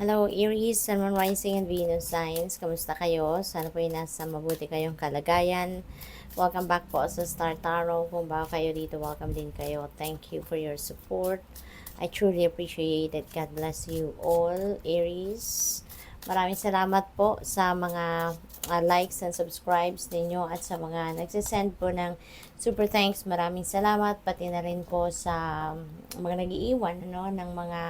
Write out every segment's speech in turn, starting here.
Hello Aries, Sun, Moon, Rising, and Venus signs. Kamusta kayo? Sana po ay nasa mabuti kayong kalagayan. Welcome back po sa Star Tarot. Kung bago kayo dito, welcome din kayo. Thank you for your support. I truly appreciate it. God bless you all, Aries. Maraming salamat po sa mga likes and subscribes ninyo at sa mga nagsisend po ng super thanks. Maraming salamat. Pati na rin po sa mga nag-iiwan ng mga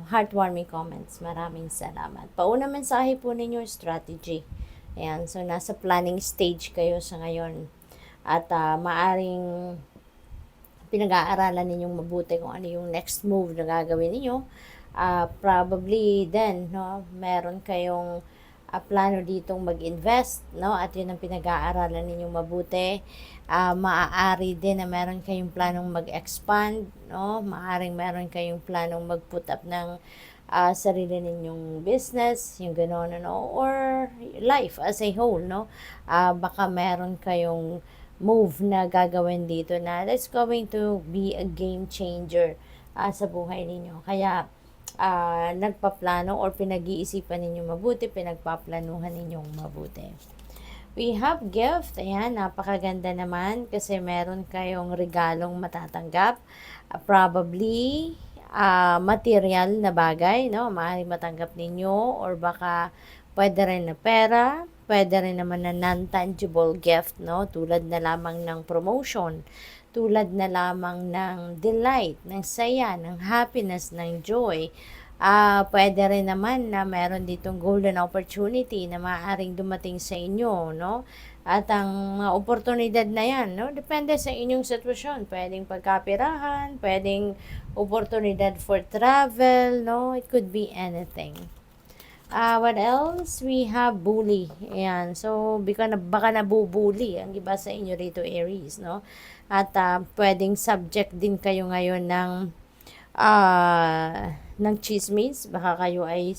heartwarming comments. Maraming salamat. Pauna mensahe po ninyo, strategy. Ayan, so nasa planning stage kayo sa ngayon. At maaring pinag-aaralan ninyong mabuti kung ano yung next move na gagawin ninyo. Probably then, meron kayong plano ditong mag-invest, at yun ang pinag-aaralan ninyong mabuti. Maaari din na meron kayong planong mag-expand, maaaring meron kayong planong mag-put up ng sarili ninyong business, yung gano'n, or life as a whole, baka meron kayong move na gagawin dito na that's going to be a game changer sa buhay ninyo. Kaya nagpaplano or pinag-iisipan ninyo mabuti, pinagpaplanuhan ninyong mabuti. We have gift. Ayan, napakaganda naman kasi meron kayong regalong matatanggap. Probably material na bagay, maaaring matanggap ninyo, or baka pwede rin na pera, pwede rin naman na non-tangible gift, tulad na lamang ng promotion, tulad na lamang ng delight, ng saya, ng happiness, ng joy. Pwede rin naman na meron ditong golden opportunity na maaaring dumating sa inyo, At ang mga oportunidad na yan, depende sa inyong sitwasyon. Pwedeng pagkapirahan, pwedeng oportunidad for travel, It could be anything. What else? We have bully. Ayan. So, baka nabubuli ang iba sa inyo rito, Aries, At pwedeng subject din kayo ngayon ng chismis. Baka kayo ay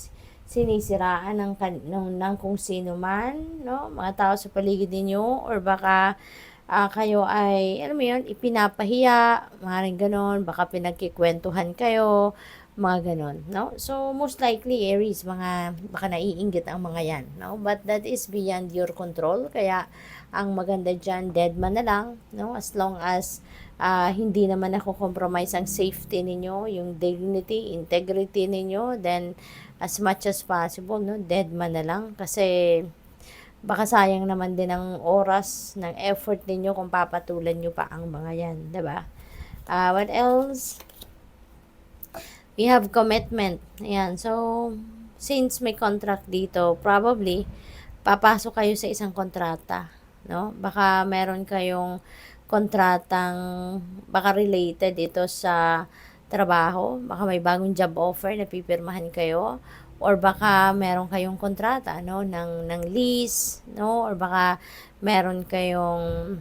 sinisiraan ng kung sino man, mga tao sa paligid ninyo, or baka kayo ay, alam mo yun, ipinapahiya, maaaring ganon, baka pinagkikwentuhan kayo, mga ganon, So, most likely, Aries, baka naiinggit ang mga yan, But that is beyond your control, kaya ang maganda dyan, dead man na lang, As long as hindi naman compromise ang safety ninyo, yung dignity, integrity ninyo, then as much as possible, dead man na lang, kasi baka sayang naman din ang oras, ng effort ninyo kung papatulan nyo pa ang mga yan, diba? What else? We have commitment. Ayan. So, since may contract dito, probably, papasok kayo sa isang kontrata, Baka meron kayong kontratang, baka related ito sa trabaho, baka may bagong job offer na pipirmahan kayo, or baka meron kayong kontrata, ng lease, or baka meron kayong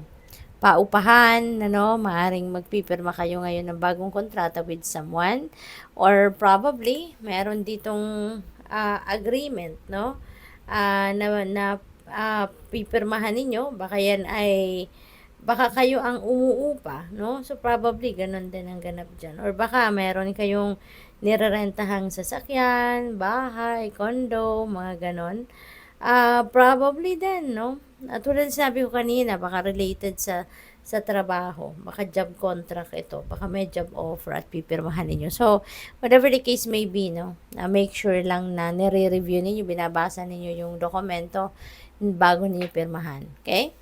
paupahan, maaring magpipirma kayo ngayon ng bagong kontrata with someone, or probably meron ditong agreement, na pipirmahan ninyo, baka yan ay baka kayo ang umuupa, So probably ganun din ang ganap dyan, or baka meron kayong nirerentahang sasakyan, bahay, condo, mga ganon. Probably din, tulad sabi ko kanina, baka related sa trabaho, baka job contract ito, baka may job offer at pipirmahan ninyo. So, whatever the case may be, make sure lang na nire-review ninyo, binabasa ninyo yung dokumento bago ninyo pirmahan. Okay?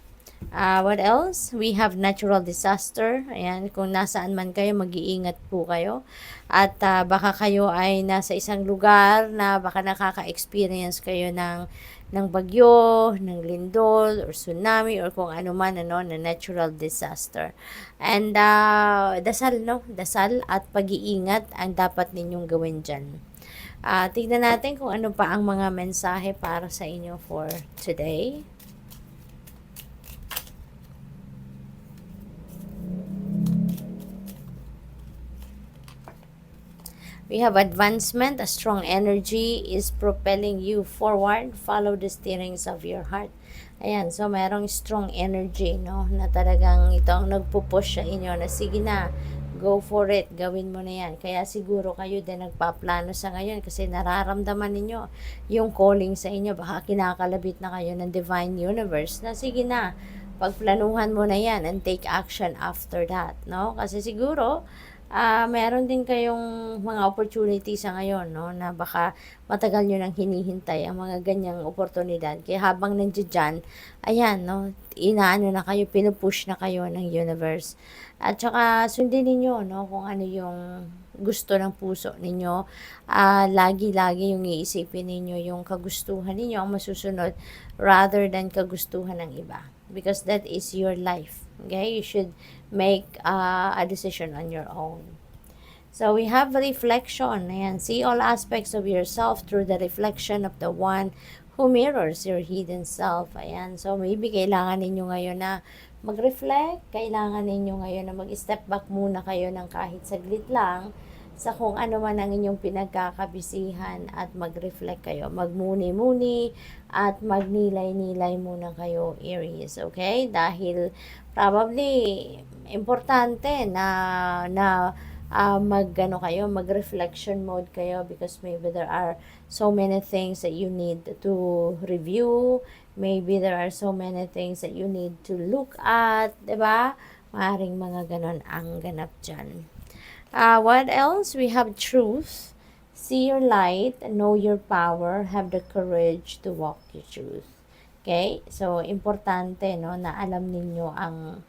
What else? We have natural disaster. Ayan, kung nasaan man kayo, mag-iingat po kayo. At baka kayo ay nasa isang lugar na baka nakaka-experience kayo ng bagyo, ng lindol, or tsunami, or kung ano man, na natural disaster. And dasal, dasal at pag-iingat ang dapat ninyong gawin dyan. Tignan natin kung ano pa ang mga mensahe para sa inyo for today. We have advancement. A strong energy is propelling you forward. Follow the steerings of your heart. Ayan, so merong strong energy, na talagang ito ang nagpupush sa inyo na sige na, go for it, gawin mo na yan. Kaya siguro kayo din nagpaplano sa ngayon kasi nararamdaman ninyo yung calling sa inyo. Baka kinakalabit na kayo ng divine universe na sige na, pagplanuhan mo na yan and take action after that, no? Kasi siguro, meron din kayong mga opportunity sa ngayon, no, na baka matagal nyo nang hinihintay ang mga ganyang oportunidad. Kaya habang nandiyan dyan, ayan, no, inaano na kayo, pinupush na kayo ng universe. At saka sundin ninyo, no, kung ano yung gusto ng puso ninyo. Lagi-lagi yung iisipin ninyo, yung kagustuhan ninyo ang masusunod rather than kagustuhan ng iba. Because that is your life. Okay? You should make a decision on your own. So we have reflection. Ayan. See all aspects of yourself through the reflection of the one who mirrors your hidden self. Ayan. So maybe kailangan ninyo ngayon na mag-reflect. Kailangan ninyo ngayon na mag-step back muna kayo ng kahit saglit lang sa kung ano man ang inyong pinagkakabisihan at mag-reflect kayo. Magmuni-muni at magnilay-nilay muna kayo, Aries. Okay? Dahil probably importante na mag-reflection mode kayo because maybe there are so many things that you need to review. Maybe there are so many things that you need to look at. Diba? Maaring mga ganon ang ganap dyan. What else? We have truth. See your light, know your power, have the courage to walk your truth. Okay? So, importante, no, na alam ninyo ang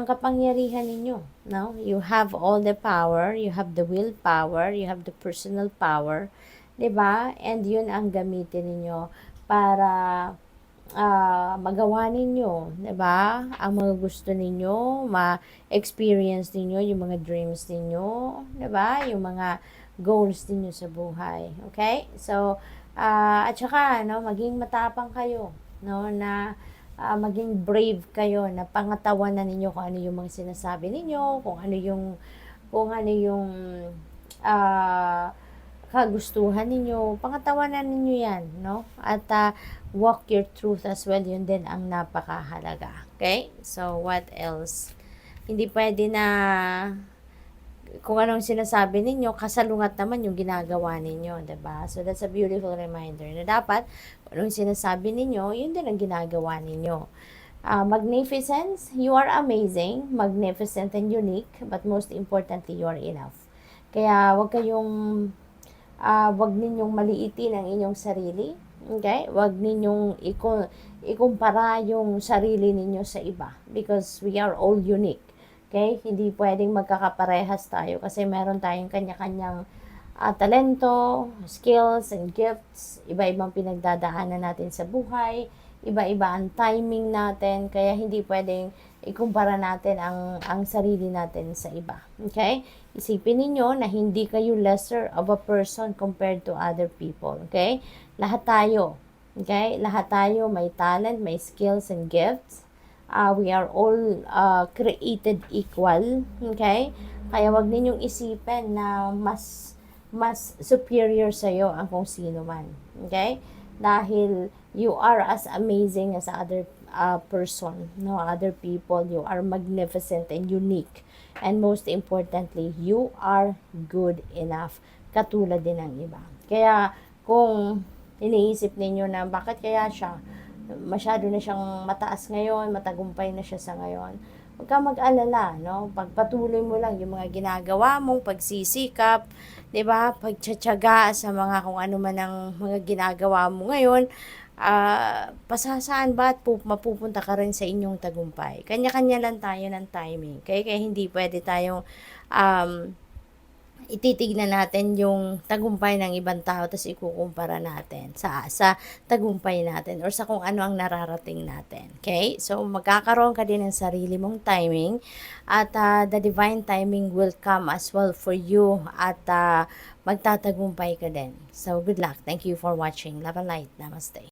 kapangyarihan ninyo, no? You have all the power, you have the willpower, you have the personal power, 'di ba? And 'yun ang gamitin ninyo para magawa ninyo, 'di ba? Ang mga gusto ninyo, ma-experience ninyo yung mga dreams ninyo, 'di ba? Yung mga goals ninyo sa buhay. Okay? So, at saka, no, maging matapang kayo, no, na maging brave kayo, na pangatawanan ninyo kung ano yung mga sinasabi ninyo, kung ano yung kagustuhan ninyo, pangatawanan ninyo yan, no? At walk your truth as well, yun din ang napakahalaga. Okay? So, what else? Hindi pwede na kung anong sinasabi ninyo, kasalungat naman yung ginagawa ninyo, diba? So, that's a beautiful reminder na dapat kung anong sinasabi ninyo, yun din ang ginagawa ninyo. Magnificence, you are amazing, magnificent and unique, but most importantly, you are enough. Kaya wag ninyong maliitin ang inyong sarili. Okay? Wag ninyong ikumpara yung sarili ninyo sa iba because we are all unique. Okay? Hindi pwedeng magkakaparehas tayo kasi meron tayong kanya-kanyang talento, skills, and gifts. Iba-ibang pinagdadaanan natin sa buhay. Iba-iba ang timing natin. Kaya hindi pwedeng ikumpara natin ang sarili natin sa iba. Okay? Isipin ninyo na hindi kayo lesser of a person compared to other people. Okay? Lahat tayo. Okay? Lahat tayo may talent, may skills and gifts. We are all created equal. Okay? Kaya wag ninyong isipin na mas superior sa'yo ang kung sino man. Okay? Dahil you are as amazing as other person, no, other people. You are magnificent and unique. And most importantly, you are good enough. Katulad din ng iba. Kaya kung iniisip ninyo na bakit kaya siya, masyado na siyang mataas ngayon, matagumpay na siya sa ngayon, huwag ka mag-alala, no? Pagpatuloy mo lang yung mga ginagawa mong pagsisikap, 'di ba? Pagtsatsaga sa mga kung ano man ang mga ginagawa mo ngayon, pasasaan ba at mapupunta ka rin sa inyong tagumpay. Kanya-kanya lang tayo ng timing. Kaya hindi pwede tayong ititignan natin yung tagumpay ng ibang tao tapos ikukumpara natin sa tagumpay natin or sa kung ano ang nararating natin. Okay? So, magkakaroon ka din ng sarili mong timing at the divine timing will come as well for you at magtatagumpay ka din. So, good luck. Thank you for watching. Love and light. Namaste.